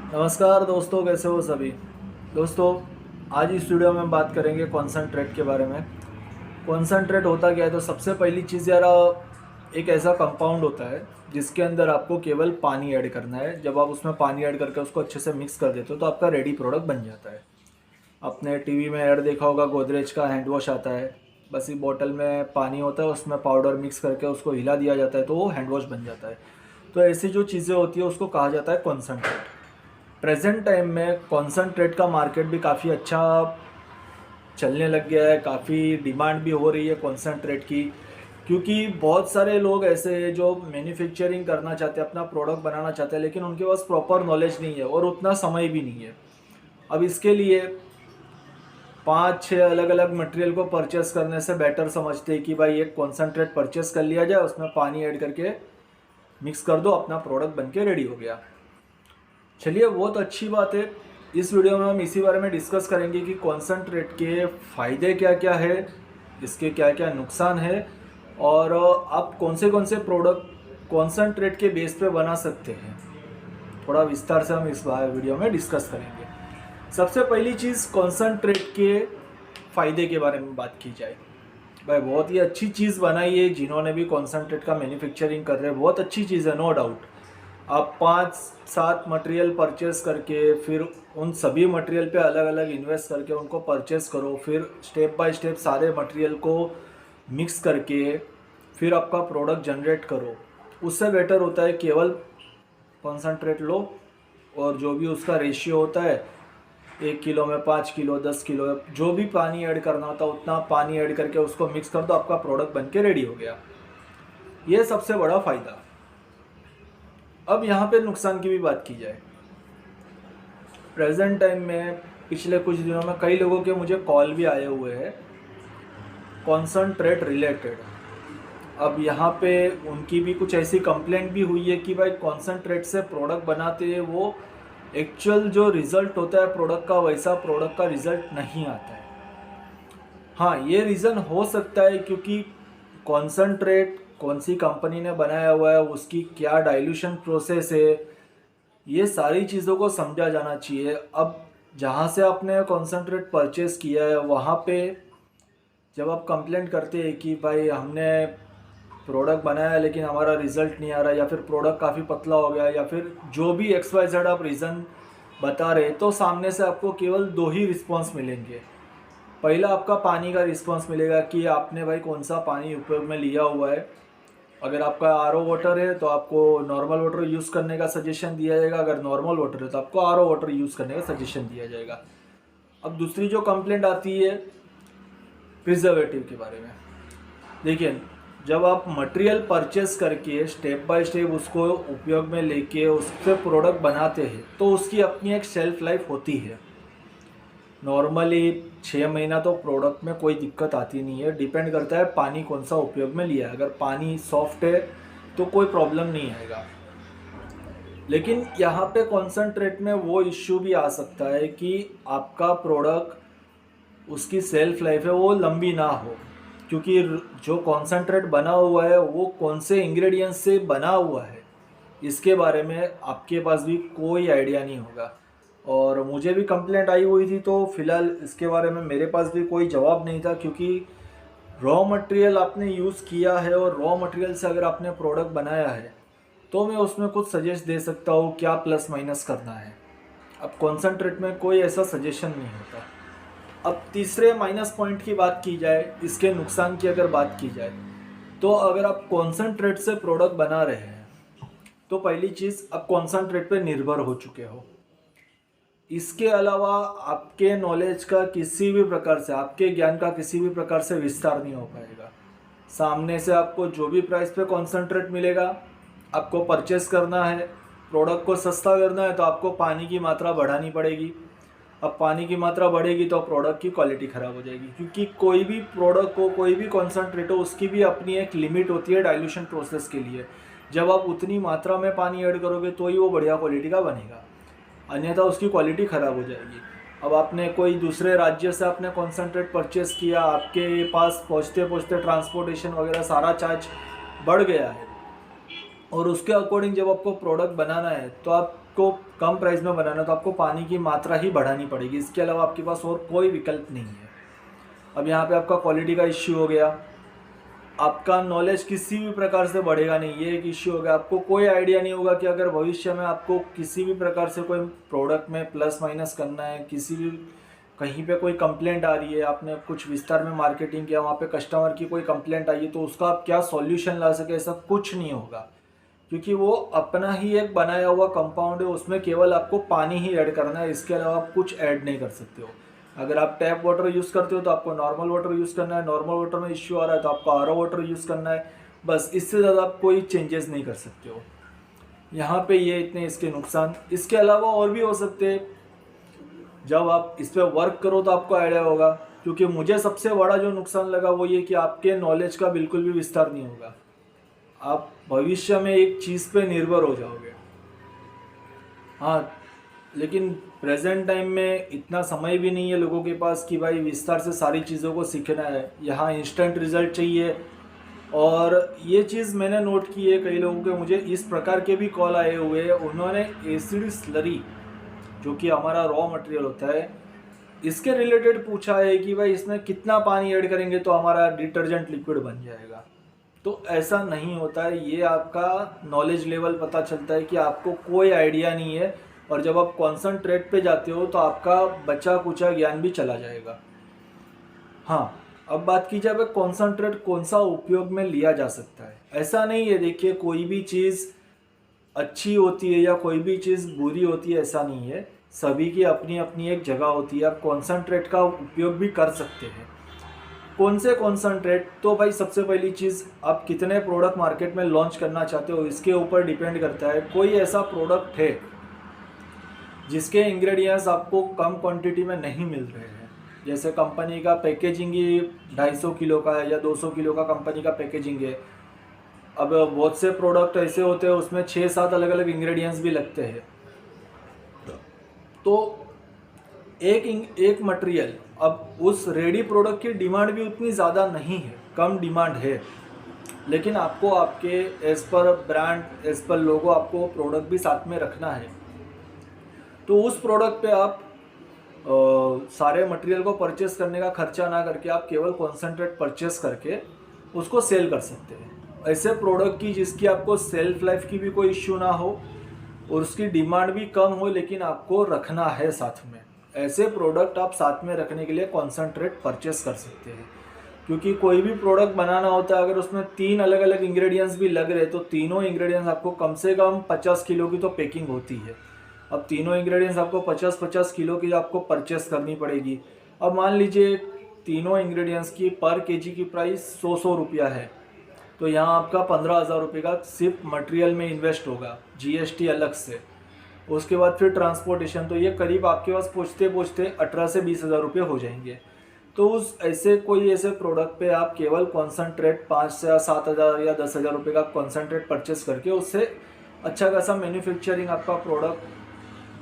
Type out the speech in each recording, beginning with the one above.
नमस्कार दोस्तों, कैसे हो सभी। दोस्तों, आज इस वीडियो में हम बात करेंगे कॉन्सनट्रेट के बारे में। कॉन्सनट्रेट होता क्या है, तो सबसे पहली चीज़ यार, एक ऐसा कंपाउंड होता है जिसके अंदर आपको केवल पानी ऐड करना है। जब आप उसमें पानी ऐड करके उसको अच्छे से मिक्स कर देते हो तो आपका रेडी प्रोडक्ट बन जाता है। आपने टीवी में ऐड देखा होगा, गोदरेज का हैंड वॉश आता है। बस एक बोतल में पानी होता है, उसमें पाउडर मिक्स करके उसको हिला दिया जाता है तो वो हैंड वॉश बन जाता है। तो ऐसी जो चीज़ें होती है उसको कहा जाता है कॉन्सनट्रेट। प्रेजेंट टाइम में कॉन्सनट्रेट का मार्केट भी काफ़ी अच्छा चलने लग गया है, काफ़ी डिमांड भी हो रही है कॉन्सनट्रेट की। क्योंकि बहुत सारे लोग ऐसे हैं जो मैन्युफैक्चरिंग करना चाहते हैं, अपना प्रोडक्ट बनाना चाहते हैं, लेकिन उनके पास प्रॉपर नॉलेज नहीं है और उतना समय भी नहीं है। अब इसके लिए 5-6 अलग अलग मटेरियल को परचेस करने से बेटर समझते हैं कि भाई एक कॉन्सनट्रेट परचेस कर लिया जाए, उसमें पानी ऐड करके मिक्स कर दो, अपना प्रोडक्ट बन के रेडी हो गया। चलिए, बहुत अच्छी बात है। इस वीडियो में हम इसी बारे में डिस्कस करेंगे कि कॉन्सनट्रेट के फ़ायदे क्या क्या है, इसके क्या क्या नुकसान है, और आप कौन से प्रोडक्ट कॉन्सनट्रेट के बेस पे बना सकते हैं। थोड़ा विस्तार से हम इस वीडियो में डिस्कस करेंगे। सबसे पहली चीज़, कॉन्सनट्रेट के फ़ायदे के बारे में बात की जाए। भाई, बहुत ही अच्छी चीज़ बनाई है जिन्होंने भी कॉन्सनट्रेट का मैन्युफैक्चरिंग कर रहे हैं, बहुत अच्छी चीज़ है, नो डाउट। आप 5-7 मटेरियल परचेस करके फिर उन सभी मटेरियल पे अलग अलग इन्वेस्ट करके उनको परचेस करो, फिर स्टेप बाय स्टेप सारे मटेरियल को मिक्स करके फिर आपका प्रोडक्ट जनरेट करो। उससे बेटर होता है केवल कॉन्सनट्रेट लो और जो भी उसका रेशियो होता है, 1 किलो में 5 किलो 10 किलो जो भी पानी ऐड करना होता है उतना पानी ऐड करके उसको मिक्स कर दो, आपका प्रोडक्ट बन के रेडी हो गया। ये सबसे बड़ा फ़ायदा। अब यहाँ पे नुकसान की भी बात की जाए। प्रेजेंट टाइम में पिछले कुछ दिनों में कई लोगों के मुझे कॉल भी आए हुए हैं कॉन्सनट्रेट रिलेटेड। अब यहाँ पे उनकी भी कुछ ऐसी कंप्लेंट भी हुई है कि भाई कॉन्सनट्रेट से प्रोडक्ट बनाते हैं, वो एक्चुअल जो रिज़ल्ट होता है प्रोडक्ट का, वैसा प्रोडक्ट का रिज़ल्ट नहीं आता है। हाँ, ये रीज़न हो सकता है क्योंकि कॉन्सनट्रेट कौन सी कंपनी ने बनाया हुआ है, उसकी क्या डाइल्यूशन प्रोसेस है, ये सारी चीज़ों को समझा जाना चाहिए। अब जहाँ से आपने कॉन्सनट्रेट परचेस किया है वहाँ पे जब आप कंप्लेंट करते हैं कि भाई हमने प्रोडक्ट बनाया है लेकिन हमारा रिज़ल्ट नहीं आ रहा, या फिर प्रोडक्ट काफ़ी पतला हो गया, या फिर जो भी XYZ आप रीज़न बता रहे, तो सामने से आपको केवल 2 ही रिस्पॉन्स मिलेंगे। पहला आपका पानी का रिस्पॉन्स मिलेगा कि आपने भाई कौन सा पानी उपयोग में लिया हुआ है। अगर आपका RO वाटर है तो आपको नॉर्मल वाटर यूज़ करने का सजेशन दिया जाएगा, अगर नॉर्मल वाटर है तो आपको RO वाटर यूज़ करने का सजेशन दिया जाएगा। अब दूसरी जो कंप्लेंट आती है प्रिजर्वेटिव के बारे में। देखिए, जब आप मटेरियल परचेस करके स्टेप बाय स्टेप उसको उपयोग में लेके उससे प्रोडक्ट बनाते हैं तो उसकी अपनी एक शेल्फ लाइफ होती है। नॉर्मली 6 महीना तो प्रोडक्ट में कोई दिक्कत आती नहीं है, डिपेंड करता है पानी कौन सा उपयोग में लिया है। अगर पानी सॉफ्ट है तो कोई प्रॉब्लम नहीं आएगा। लेकिन यहाँ पे कॉन्सनट्रेट में वो इश्यू भी आ सकता है कि आपका प्रोडक्ट उसकी सेल्फ लाइफ है वो लंबी ना हो, क्योंकि जो कॉन्सनट्रेट बना हुआ है वो कौन से इंग्रेडिएंट्स से बना हुआ है इसके बारे में आपके पास भी कोई आइडिया नहीं होगा। और मुझे भी कंप्लेंट आई हुई थी तो फिलहाल इसके बारे में मेरे पास भी कोई जवाब नहीं था, क्योंकि रॉ मटेरियल आपने यूज़ किया है और रॉ मटेरियल से अगर आपने प्रोडक्ट बनाया है तो मैं उसमें कुछ सजेस्ट दे सकता हूँ क्या प्लस माइनस करना है। अब कॉन्सनट्रेट में कोई ऐसा सजेशन नहीं होता। अब तीसरे माइनस पॉइंट की बात की जाए, इसके नुकसान की अगर बात की जाए, तो अगर आप कॉन्सनट्रेट से प्रोडक्ट बना रहे हैं तो पहली चीज़, आप कॉन्सनट्रेट पे निर्भर हो चुके हो। इसके अलावा आपके नॉलेज का किसी भी प्रकार से, आपके ज्ञान का किसी भी प्रकार से विस्तार नहीं हो पाएगा। सामने से आपको जो भी प्राइस पे कॉन्सनट्रेट मिलेगा, आपको परचेस करना है, प्रोडक्ट को सस्ता करना है तो आपको पानी की मात्रा बढ़ानी पड़ेगी। अब पानी की मात्रा बढ़ेगी तो प्रोडक्ट की क्वालिटी ख़राब हो जाएगी, क्योंकि कोई भी प्रोडक्ट हो, कोई भी कॉन्सनट्रेट हो, उसकी भी अपनी एक लिमिट होती है डाइल्यूशन प्रोसेस के लिए। जब आप उतनी मात्रा में पानी ऐड करोगे तो ही वो बढ़िया क्वालिटी का बनेगा, अन्यथा उसकी क्वालिटी ख़राब हो जाएगी। अब आपने कोई दूसरे राज्य से आपने कॉन्सनट्रेट परचेस किया, आपके पास पहुँचते पहुँचते ट्रांसपोर्टेशन वगैरह सारा चार्ज बढ़ गया है, और उसके अकॉर्डिंग जब आपको प्रोडक्ट बनाना है तो आपको आपको कम प्राइस में बनाना है तो आपको पानी की मात्रा ही बढ़ानी पड़ेगी, इसके अलावा आपके पास और कोई विकल्प नहीं है। अब यहाँ पे आपका क्वालिटी का इश्यू हो गया, आपका नॉलेज किसी भी प्रकार से बढ़ेगा नहीं, ये एक इश्यू हो गया। आपको कोई आइडिया नहीं होगा कि अगर भविष्य में आपको किसी भी प्रकार से कोई प्रोडक्ट में प्लस माइनस करना है, किसी भी कहीं पे कोई कंप्लेंट आ रही है, आपने कुछ विस्तार में मार्केटिंग किया, वहाँ पे कस्टमर की कोई कंप्लेंट आई है, तो उसका आप क्या सॉल्यूशन ला सके, ऐसा कुछ नहीं होगा, क्योंकि वो अपना ही एक बनाया हुआ कंपाउंड है, उसमें केवल आपको पानी ही ऐड करना है, इसके अलावा आप कुछ ऐड नहीं कर सकते हो। अगर आप टैप वाटर यूज़ करते हो तो आपको नॉर्मल वाटर यूज़ करना है, नॉर्मल वाटर में इश्यू आ रहा है तो आपको आरओ वाटर यूज़ करना है, बस इससे ज़्यादा आप कोई चेंजेस नहीं कर सकते हो। यहाँ पे ये इतने इसके नुकसान, इसके अलावा और भी हो सकते हैं। जब आप इस पर वर्क करो तो आपको आइडिया होगा, क्योंकि मुझे सबसे बड़ा जो नुकसान लगा वो ये कि आपके नॉलेज का बिल्कुल भी विस्तार नहीं होगा, आप भविष्य में एक चीज़ पे निर्भर हो जाओगे। हाँ, लेकिन प्रेजेंट टाइम में इतना समय भी नहीं है लोगों के पास कि भाई विस्तार से सारी चीज़ों को सीखना है, यहाँ इंस्टेंट रिजल्ट चाहिए। और ये चीज़ मैंने नोट की है, कई लोगों के मुझे इस प्रकार के भी कॉल आए हुए हैं, उन्होंने एसिड स्लरी जो कि हमारा रॉ मटेरियल होता है, इसके रिलेटेड पूछा है कि भाई इसमें कितना पानी ऐड करेंगे तो हमारा डिटर्जेंट लिक्विड बन जाएगा। तो ऐसा नहीं होता है, ये आपका नॉलेज लेवल पता चलता है कि आपको कोई आइडिया नहीं है, और जब आप कॉन्सनट्रेट पे जाते हो तो आपका बचा कुचा ज्ञान भी चला जाएगा। हाँ, अब बात की जाए कॉन्सनट्रेट कौन सा उपयोग में लिया जा सकता है। ऐसा नहीं है, देखिए कोई भी चीज़ अच्छी होती है या कोई भी चीज़ बुरी होती है, ऐसा नहीं है, सभी की अपनी अपनी एक जगह होती है। आप कॉन्सनट्रेट का उपयोग भी कर सकते हैं। कौन से कॉन्सनट्रेट, तो भाई सबसे पहली चीज़, आप कितने प्रोडक्ट मार्केट में लॉन्च करना चाहते हो इसके ऊपर डिपेंड करता है। कोई ऐसा प्रोडक्ट है जिसके इंग्रेडिएंट्स आपको कम क्वांटिटी में नहीं मिल रहे हैं, जैसे कंपनी का पैकेजिंग ही 250 किलो का है या 200 किलो का कंपनी का पैकेजिंग है। अब बहुत से प्रोडक्ट ऐसे होते हैं उसमें 6-7 अलग अलग इंग्रेडिएंट्स भी लगते हैं, तो एक मटेरियल, अब उस रेडी प्रोडक्ट की डिमांड भी उतनी ज़्यादा नहीं है, कम डिमांड है, लेकिन आपको आपके as per brand, as per लोगो आपको प्रोडक्ट भी साथ में रखना है। तो उस प्रोडक्ट पे आप सारे मटेरियल को परचेस करने का खर्चा ना करके आप केवल कॉन्सेंट्रेट परचेस करके उसको सेल कर सकते हैं। ऐसे प्रोडक्ट की जिसकी आपको सेल्फ लाइफ की भी कोई इश्यू ना हो और उसकी डिमांड भी कम हो, लेकिन आपको रखना है साथ में, ऐसे प्रोडक्ट आप साथ में रखने के लिए कॉन्सेंट्रेट परचेस कर सकते हैं। क्योंकि कोई भी प्रोडक्ट बनाना होता है, अगर उसमें 3 अलग अलग इंग्रेडिएंट्स भी लग रहे तो तीनों इंग्रेडिएंट्स आपको कम से कम 50 किलो की तो पैकिंग होती है। अब तीनों इंग्रेडिएंट्स आपको 50-50 किलो की आपको परचेस करनी पड़ेगी। अब मान लीजिए तीनों इंग्रेडिएंट्स की पर केजी की प्राइस 100 रुपया है, तो यहाँ आपका 15,000 रुपये का सिर्फ मटेरियल में इन्वेस्ट होगा, जीएसटी अलग से, उसके बाद फिर ट्रांसपोर्टेशन, तो ये करीब आपके पास पहुँचते पहुँचते 18 से 20,000 रुपये हो जाएंगे। तो उस कोई ऐसे प्रोडक्ट पे आप केवल कॉन्सनट्रेट 5 से 7,000 या 10,000 रुपये का कॉन्सनट्रेट परचेस करके उससे अच्छा खासा मैन्युफैक्चरिंग आपका प्रोडक्ट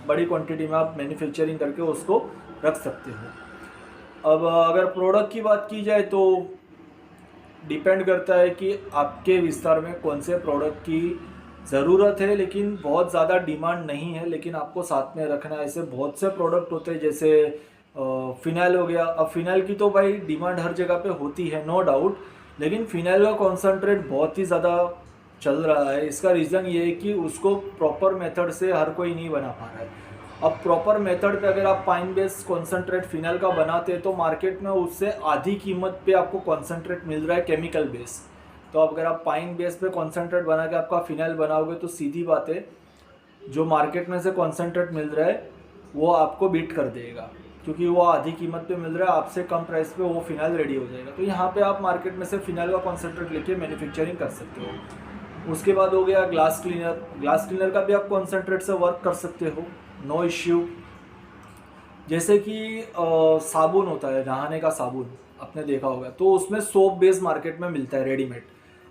बड़ी क्वांटिटी में आप मैन्युफैक्चरिंग करके उसको रख सकते हो। अब अगर प्रोडक्ट की बात की जाए तो डिपेंड करता है कि आपके विस्तार में कौन से प्रोडक्ट की ज़रूरत है लेकिन बहुत ज़्यादा डिमांड नहीं है, लेकिन आपको साथ में रखना है। ऐसे बहुत से प्रोडक्ट होते हैं, जैसे फिनाइल हो गया। अब फिनाइल की तो भाई डिमांड हर जगह पे होती है, नो डाउट, लेकिन फिनाइल का कॉन्सनट्रेट बहुत ही ज़्यादा चल रहा है। इसका रीज़न ये है कि उसको प्रॉपर मेथड से हर कोई नहीं बना पा रहा है। अब प्रॉपर मेथड पे अगर आप पाइन बेस कॉन्सनट्रेट फिनाइल का बनाते हैं तो मार्केट में उससे आधी कीमत पे आपको कॉन्सनट्रेट मिल रहा है केमिकल बेस। तो अब अगर आप पाइन बेस पे कॉन्सनट्रेट बना के आपका फिनाइल बनाओगे तो सीधी बात है, जो मार्केट में से कॉन्सनट्रेट मिल रहा है वो आपको बीट कर देगा, क्योंकि वो आधी कीमत पे मिल रहा है, आपसे कम प्राइस पे वो फिनाइल रेडी हो जाएगा। तो यहाँ पे आप मार्केट में से फिनाइल का कॉन्सनट्रेट लेके मैन्युफैक्चरिंग कर सकते हो। उसके बाद हो गया ग्लास क्लीनर। ग्लास क्लीनर का भी आप कॉन्सनट्रेट से वर्क कर सकते हो, नो इश्यू। जैसे कि साबुन होता है, नहाने का साबुन आपने देखा होगा, तो उसमें सोप बेस मार्केट में मिलता है रेडीमेड।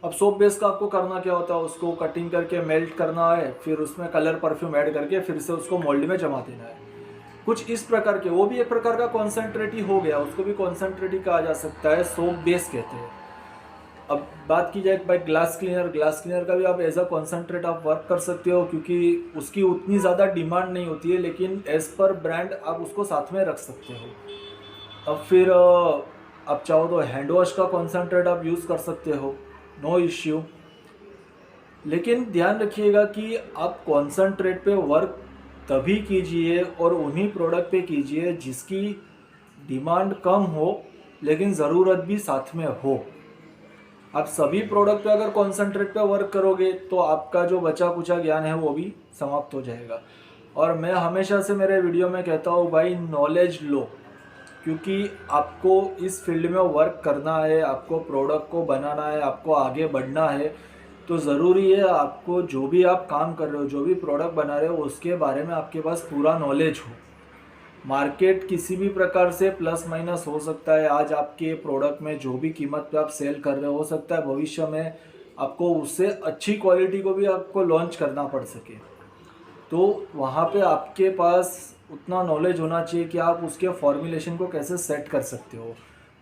अब सोप बेस का आपको करना क्या होता है, उसको कटिंग करके मेल्ट करना है, फिर उसमें कलर परफ्यूम ऐड करके फिर से उसको मोल्ड में जमा देना है। कुछ इस प्रकार के, वो भी एक प्रकार का कॉन्सनट्रेट ही हो गया, उसको भी कॉन्सनट्रेट ही कहा जा सकता है, सोप बेस कहते हैं। अब बात की जाए भाई ग्लास क्लीनर का भी आप एज अ कॉन्सेंट्रेट आप वर्क कर सकते हो, क्योंकि उसकी उतनी ज़्यादा डिमांड नहीं होती है, लेकिन एज पर ब्रांड आप उसको साथ में रख सकते हो। अब फिर आप चाहो तो हैंड वॉश का कॉन्सेंट्रेट आप यूज़ कर सकते हो, नो इश्यू। लेकिन ध्यान रखिएगा कि आप कॉन्सेंट्रेट पे वर्क तभी कीजिए और उन्हीं प्रोडक्ट पे कीजिए जिसकी डिमांड कम हो लेकिन ज़रूरत भी साथ में हो। आप सभी प्रोडक्ट पे अगर कॉन्सेंट्रेट पे वर्क करोगे तो आपका जो बचा कुचा ज्ञान है वो भी समाप्त हो जाएगा। और मैं हमेशा से मेरे वीडियो में कहता हूँ भाई नॉलेज लो, क्योंकि आपको इस फील्ड में वर्क करना है, आपको प्रोडक्ट को बनाना है, आपको आगे बढ़ना है, तो ज़रूरी है आपको जो भी आप काम कर रहे हो, जो भी प्रोडक्ट बना रहे हो, उसके बारे में आपके पास पूरा नॉलेज हो। मार्केट किसी भी प्रकार से प्लस माइनस हो सकता है। आज आपके प्रोडक्ट में जो भी कीमत पे आप सेल कर रहे हो सकता है भविष्य में आपको उससे अच्छी क्वालिटी को भी आपको लॉन्च करना पड़ सके। तो वहाँ पे आपके पास उतना नॉलेज होना चाहिए कि आप उसके फॉर्मुलेशन को कैसे सेट कर सकते हो,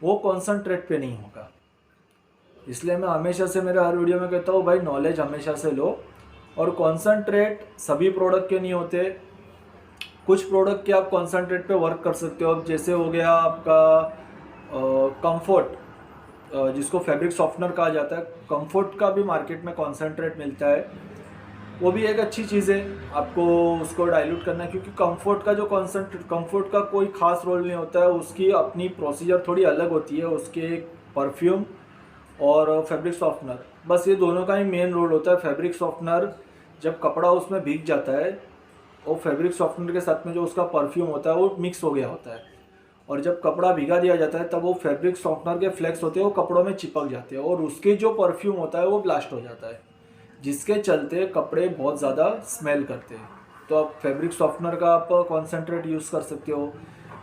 वो कॉन्सनट्रेट पे नहीं होगा। इसलिए मैं हमेशा से मेरे हर वीडियो में कहता हूँ भाई नॉलेज हमेशा से लो, और कॉन्सनट्रेट सभी प्रोडक्ट के नहीं होते। कुछ प्रोडक्ट के आप कॉन्सनट्रेट पे वर्क कर सकते हो। अब जैसे हो गया आपका कंफर्ट, जिसको फैब्रिक सॉफ्टनर कहा जाता है, कंफर्ट का भी मार्केट में कॉन्सनट्रेट मिलता है। वो भी एक अच्छी चीज़ है, आपको उसको डाइल्यूट करना है, क्योंकि कंफर्ट का कोई खास रोल नहीं होता है। उसकी अपनी प्रोसीजर थोड़ी अलग होती है, उसके परफ्यूम और फैब्रिक सॉफ्टनर, बस ये दोनों का ही मेन रोल होता है। फैब्रिक सॉफ्टनर जब कपड़ा उसमें भीग जाता है, और फैब्रिक सॉफ्टनर के साथ में जो उसका परफ्यूम होता है वो मिक्स हो गया होता है, और जब कपड़ा भिगा दिया जाता है तब वो फैब्रिक सॉफ्टनर के फ्लेक्स होते हैं वो कपड़ों में चिपक जाते हैं, और उसके जो परफ्यूम होता है वो ब्लास्ट हो जाता है, जिसके चलते कपड़े बहुत ज़्यादा स्मेल करते हैं। तो आप फैब्रिक सॉफ्टनर का आप कॉन्सेंट्रेट यूज़ कर सकते हो,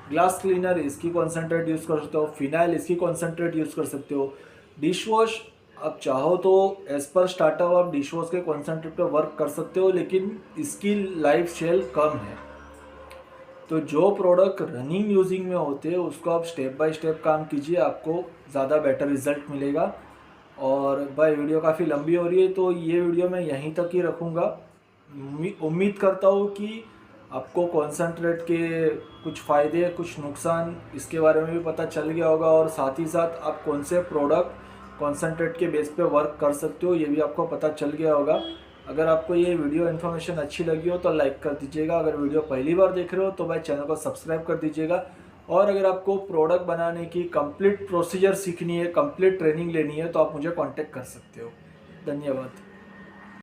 ग्लास क्लीनर इसकी कॉन्सेंट्रेट यूज़ कर सकते हो, फिनाइल इसकी कॉन्सेंट्रेट यूज़ कर सकते हो। डिश वॉश आप चाहो तो एज पर स्टार्टअप आप डिश वॉश के कॉन्सेंट्रेट पे वर्क कर सकते हो, लेकिन इसकी लाइफ शेल कम है। तो जो प्रोडक्ट रनिंग यूजिंग में होते हैं उसको आप स्टेप बाय स्टेप काम कीजिए, आपको ज़्यादा बेटर रिजल्ट मिलेगा। और भाई वीडियो काफ़ी लंबी हो रही है तो ये वीडियो मैं यहीं तक ही रखूँगा। उम्मीद करता हूँ कि आपको कॉन्सेंट्रेट के कुछ फ़ायदे कुछ नुकसान इसके बारे में भी पता चल गया होगा, और साथ ही साथ आप कौन से प्रोडक्ट कॉन्सेंट्रेट के बेस पे वर्क कर सकते हो ये भी आपको पता चल गया होगा। अगर आपको ये वीडियो इन्फॉर्मेशन अच्छी लगी हो तो लाइक कर दीजिएगा। अगर वीडियो पहली बार देख रहे हो तो भाई चैनल को सब्सक्राइब कर दीजिएगा। और अगर आपको प्रोडक्ट बनाने की कंप्लीट प्रोसीजर सीखनी है, कंप्लीट ट्रेनिंग लेनी है, तो आप मुझे कांटेक्ट कर सकते हो। धन्यवाद।